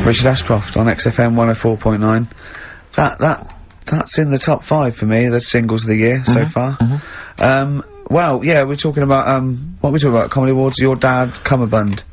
Richard Ashcroft on XFM 104.9. That's in the top 5 for me, the singles of the year so far. Well, yeah, we're talking about, what are we talking about? Comedy Awards, your dad, cummerbund.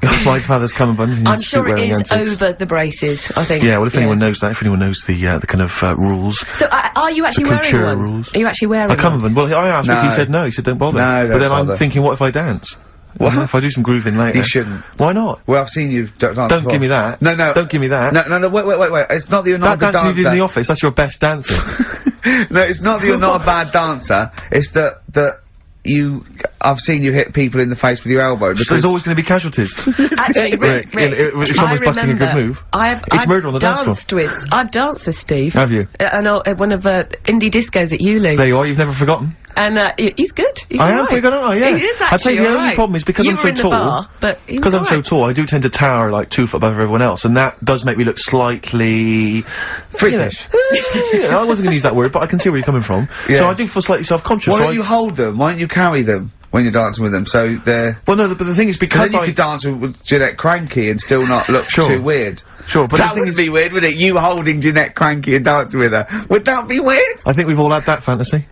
My father's cummerbund. I'm sure it is over the braces, I think. Yeah, well, if anyone knows that, if anyone knows the kind of, rules. So, are you actually wearing one? Rules. Are you actually wearing a cummerbund? Well, I asked him, he said no, he said don't bother. No, but then bother. I'm thinking, what if I dance? What? If I do some grooving later? You shouldn't. Why not? Well, I've seen you dance Don't before. give me that. No. Don't give me that. No, wait. It's not that you're not a good dancer. That dance you did in the office, that's your best dancer. No, it's not that you're not a bad dancer, it's that I've seen you hit people in the face with your elbow. So there's always going to be casualties. Actually, Rick, if someone's busting a good move, it's murder on the dance floor. I've danced with Steve. Have you? At one of indie discos at Uli. There you are, you've never forgotten. And he's good. He's I am alright. pretty good, aren't I? Yeah. He is actually I tell you, the only alright. problem is because You I'm were so in the tall. bar, but he was because I'm so alright. tall, I do tend to tower like 2 foot above everyone else, and that does make me look slightly freakish. I wasn't going to use that word, but I can see where you're coming from. Yeah. So I do feel slightly self-conscious. Why don't you hold them? Why don't you carry them when you're dancing with them? So they're... Well, no, but the thing is, because then you could dance with Jeanette Cranky and still not look Sure. too weird. Sure, but that the thing would be weird, wouldn't it? You holding Jeanette Cranky and dancing with her. Would that be weird? I think we've all had that fantasy.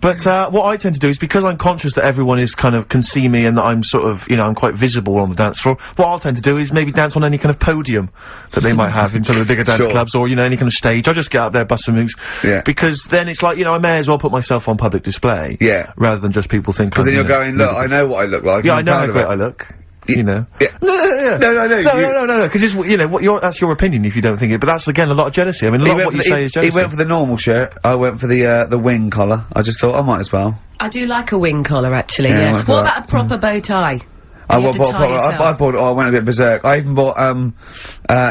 But, what I tend to do is, because I'm conscious that everyone can see me and that I'm sort of, I'm quite visible on the dance floor, what I'll tend to do is maybe dance on any kind of podium that they might have in some of the bigger dance clubs, or, any kind of stage. I just get up there, bust some moves. Yeah. Because then it's like, I may as well put myself on public display. Yeah. Rather than just people think because then you're going, look, I know what I look like. Yeah, I know how great I look. Yeah. No, because it's, that's your opinion if you don't think it, but that's again a lot of jealousy. I mean, a lot of what you say is jealousy. He went for the normal shirt, I went for the wing collar. I just thought I might as well. I do like a wing collar, actually, yeah. What about a proper bow tie? I went a bit berserk. I even bought,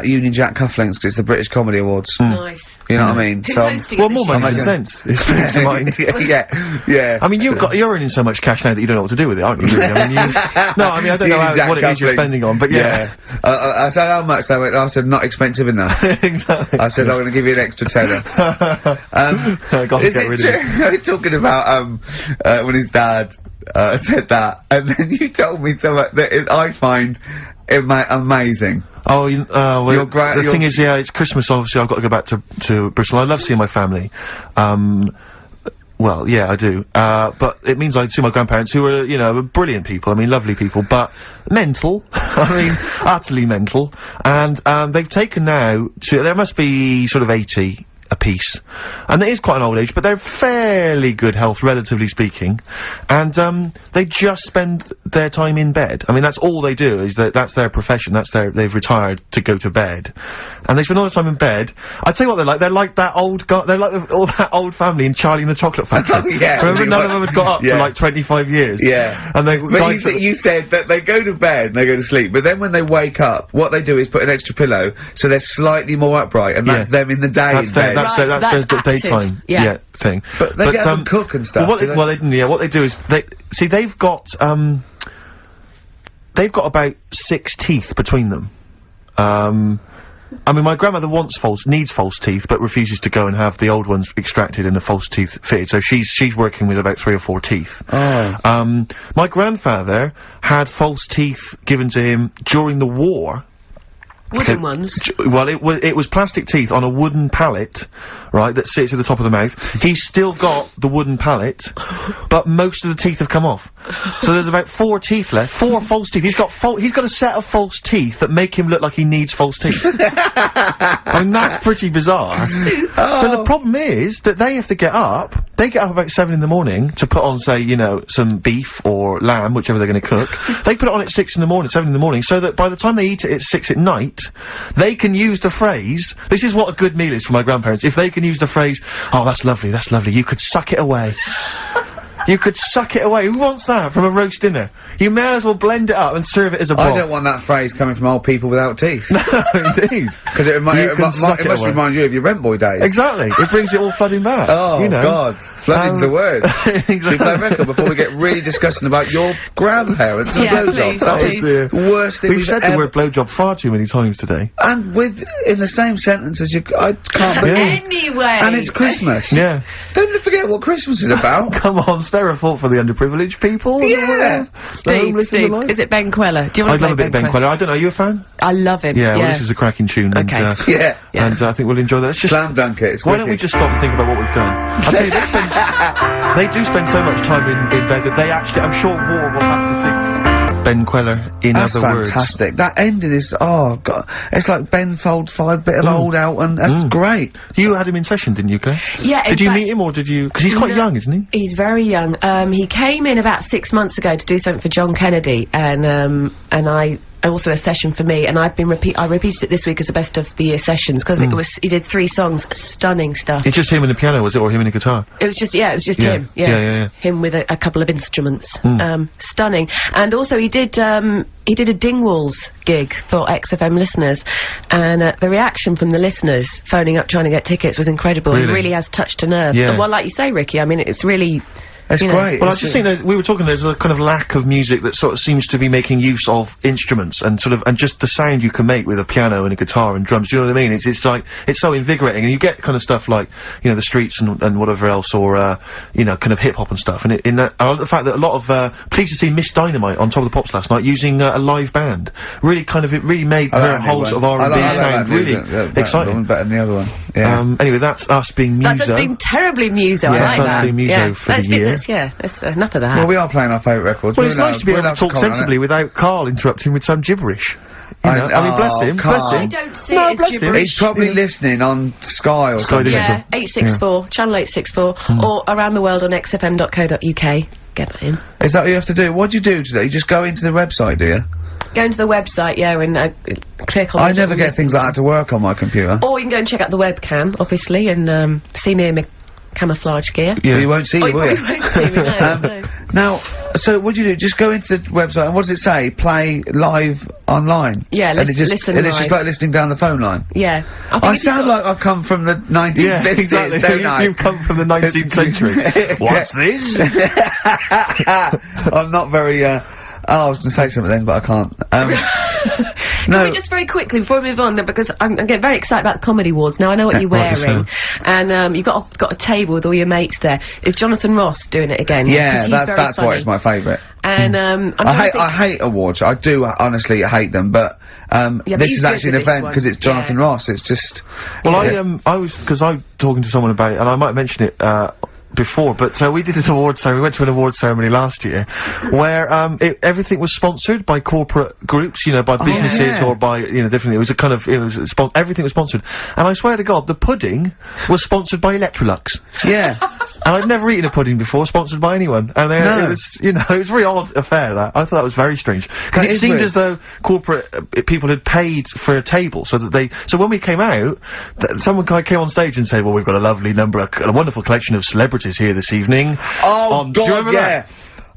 Union Jack cufflinks, because it's the British Comedy Awards. Nice. You know what I mean? Who's well, more money than sense. It springs to mind. Yeah. I mean, you're earning so much cash now that you don't know what to do with it, aren't you? Really? I mean, I don't know what it is you're spending on, but yeah. I said how much, they went, I said not expensive enough. Exactly. I said I'm gonna give you an extra tenner. Is it true? We're talking about, when his dad, said that, and then you told me something that I find amazing. Oh, well, the thing is, it's Christmas, obviously I've got to go back to Bristol. I love seeing my family. Well, yeah, I do. But it means I see my grandparents, who are, brilliant people, I mean, lovely people, but mental. I mean, utterly mental. And, they've taken now there must be sort of 80 a piece. And it is quite an old age, but they're fairly good health, relatively speaking. And, they just spend their time in bed. I mean, that's all they do, is that's their profession, they've retired to go to bed. And they spend all the time in bed. I tell you what they're like that old they're like all that old family in Charlie and the Chocolate Factory. Oh, yeah. Remember, none of them had got up for like 25 years. Yeah. And you said that they go to bed and they go to sleep, but then when they wake up, what they do is put an extra pillow, so they're slightly more upright, and that's them in the day. That's their daytime thing. But they get up and cook and stuff. What they do is they've got about 6 teeth between them. I mean, my grandmother needs false teeth, but refuses to go and have the old ones extracted and the false teeth fitted, so she's working with about 3 or 4 teeth. Oh. My grandfather had false teeth given to him during the war. Wooden ones? Well, it was plastic teeth on a wooden pallet, right, that sits at the top of the mouth. He's still got the wooden pallet, but most of the teeth have come off. So there's about 4 teeth left, 4 false teeth. He's got a set of false teeth that make him look like he needs false teeth. I mean, that's pretty bizarre. So the problem is that they have to get up. They get up about 7 in the morning to put on, say, some beef or lamb, whichever they're gonna cook. They put it on at 6 in the morning, 7 in the morning, so that by the time they eat it at 6 at night, they can use the phrase, this is what a good meal is for my grandparents, if they can use the phrase, oh, that's lovely, you could suck it away. You could suck it away. Who wants that from a roast dinner? You may as well blend it up and serve it as a broth. I don't want that phrase coming from old people without teeth. No, indeed. Because it must remind you of your rent boy days. Exactly. It brings it all flooding back. Oh, God. Flooding's the word. Exactly. Should we play a record before we get really disgusting about your grandparents and blowjob? That is the worst thing we've said the word blowjob far too many times today. And in the same sentence as I can't believe. Anyway. And it's Christmas. Yeah. Don't forget what Christmas is about. Come on, spare a thought for the underprivileged people. Yeah. Steve, is it Ben Queller? Do you want to play love a bit of Ben Queller. I don't know, are you a fan? I love him. Yeah, well, this is a cracking tune. Okay. And, and I think we'll enjoy that. Let's just slam dunk it. Why don't we just stop and think about what we've done? I'll tell you, they do spend so much time in bed that they actually, I'm sure War will have to sing. Ben Queller, in other words. That's fantastic. That ending is, oh god, it's like Ben Fold 5, bit of old Elton. That's great. You had him in session, didn't you, Claire? Yeah. Did you meet him, or did you? Because he's quite young, isn't he? He's very young. He came in about 6 months ago to do something for John Kennedy, and also a session for me, and I repeated it this week as a best of the year sessions, because he did 3 songs, stunning stuff. It's just him and the piano, was it, or him and a guitar? It was just him. Yeah. Him with a couple of instruments. Stunning. And also he did a Dingwalls gig for XFM listeners, and the reaction from the listeners phoning up trying to get tickets was incredible. Really? He really has touched a nerve. Yeah. Well, like you say, Ricky, I mean, it's really... It's great. Well, I just think we were talking, there's a kind of lack of music that sort of seems to be making use of instruments and and just the sound you can make with a piano and a guitar and drums. Do you know what I mean? It's like, it's so invigorating, and you get kind of stuff like, you know, the Streets and whatever else, or, you know, kind of hip hop and stuff. And I love the fact that a lot of, pleased to see Miss Dynamite on Top of the Pops last night using a live band. Really it really made her whole sort of R&B sound really exciting. Better than the other one. Yeah. Anyway, that's us being Muso. That's us being terribly Muso, I like that's that. us being Muso for the year. That's enough of that. Well, we are playing our favourite records. Well, it's nice to be able to talk sensibly without Carl interrupting with some gibberish. You know? I mean, bless him, Carl. I don't see it as gibberish. He's probably listening on Sky or something. Yeah, 864, channel 864, or around the world on xfm.co.uk. Get that in. Is that what you have to do? What do you do today? You just go into the website, do you? Go into the website, and click on... I never get things like that to work on my computer. Or you can go and check out the webcam, obviously, and see me in my camouflage gear. Yeah. You won't see you, will you? You won't see me, no. Now, so what do you do? Just go into the website, and what does it say? Play live online? Yeah, listen and it's just like listening down the phone line? Yeah. I sound like I've come from the 1950s, exactly. don't I? You've come from the 19th century. What's this? I'm not very, I was going to say something then, but I can't. Can we just very quickly, before we move on, because I'm getting very excited about the Comedy Awards. Now, I know what you're wearing, and you've got a table with all your mates there. Is Jonathan Ross doing it again? Yeah, that's why it's my favourite. And, I hate awards. I do honestly hate them, but this is actually an event because it's Jonathan Ross. It's just... Well, because I'm talking to someone about it, and I might mention it, before, but we did an award ceremony. We went to an award ceremony last year where everything was sponsored by corporate groups, you know, by businesses or by, you know, different. It was a kind of, everything was sponsored. And I swear to God, the pudding was sponsored by Electrolux. Yeah. And I'd never eaten a pudding before sponsored by anyone. And it was, you know, it was a very odd affair, that. I thought that was very strange. Because it seemed as though corporate people had paid for a table so that so when we came out, someone came on stage and said, well, we've got a lovely number, a wonderful collection of celebrities here this evening. Oh, God, do you remember that?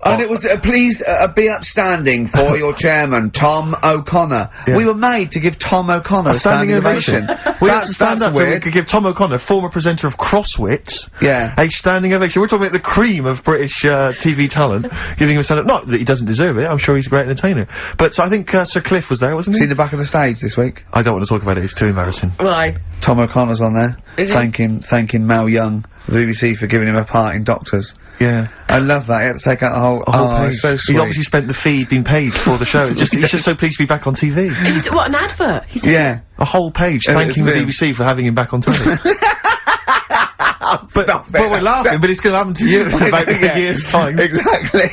And it was, please, be upstanding for your chairman, Tom O'Connor. Yeah. We were made to give Tom O'Connor a standing ovation. We had to stand up so we could give Tom O'Connor, former presenter of Crosswits, a standing ovation. We're talking about the cream of British, TV talent, giving him a stand-up. Not that he doesn't deserve it, I'm sure he's a great entertainer. But I think, Sir Cliff was there, wasn't he? Seen the back of the stage this week? I don't want to talk about it, it's too embarrassing. Why? Tom O'Connor's on there, thanking Mel Young, the BBC, for giving him a part in Doctors. Yeah. I love that. He had to take out a whole page. It's so sweet. He obviously spent the fee being paid for the show. He's just so pleased to be back on TV. What, an advert? Yeah. A whole page thanking the BBC for having him back on telly. Stop it. But we're laughing, but it's going to happen to you in about a year's time. Exactly.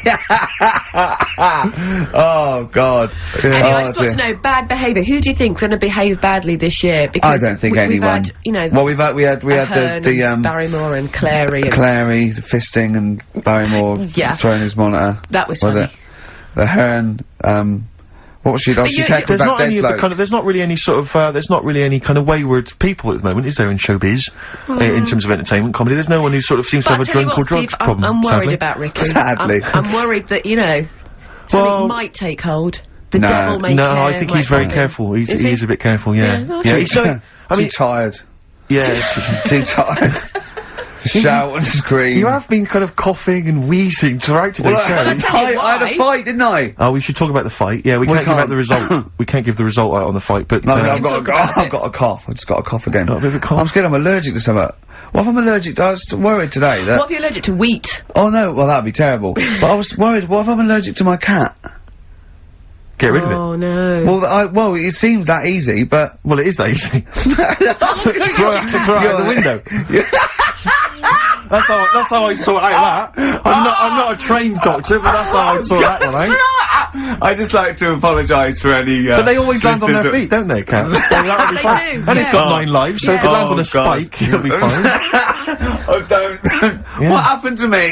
Oh, God. Anyway, I just want to know, bad behaviour. Who do you think's going to behave badly this year? Because I don't think anyone. We've had, you know... Well, we had the Barrymore and Clary. Clary, the fisting, and Barrymore throwing his monitor. That was funny. The Hearn, what was she? She's heckled about dead bloke. There's not really any sort of, there's not really any kind of wayward people at the moment, is there, in showbiz? In terms of entertainment comedy, there's no one who sort of seems to have a drunk or drugs problem. I'm worried about Ricky. Sadly. I'm worried that, you know, something might take hold. The devil may care. No, I think he's very careful. He is a bit careful, yeah. He's so, too tired. Yeah. Too tired. Shout and scream. You have been kind of coughing and wheezing throughout today's show. I had a fight, didn't I? Oh, we should talk about the fight. Yeah, we can't give out the result. We can't give the result out on the fight, but... No, I've got a cough. I just got a cough again. Got a bit of a cough? I'm scared I'm allergic to something. What if I'm allergic to, I was worried today that... What if you're allergic to wheat? Oh no, well that'd be terrible. But I was worried, what if I'm allergic to my cat? Get rid of it. Oh no. Well, it seems that easy, but... Well, it is that easy. Throw it out the window. That's how I sort out that. I'm not a trained doctor, but that's how I sort that one out. I just like to apologise for any, But they always land on their feet, don't they, cats? So that'll be fine. do, And it's got 9 lives, so if it lands on a God. spike, it'll be fine. Oh, don't. What happened to me?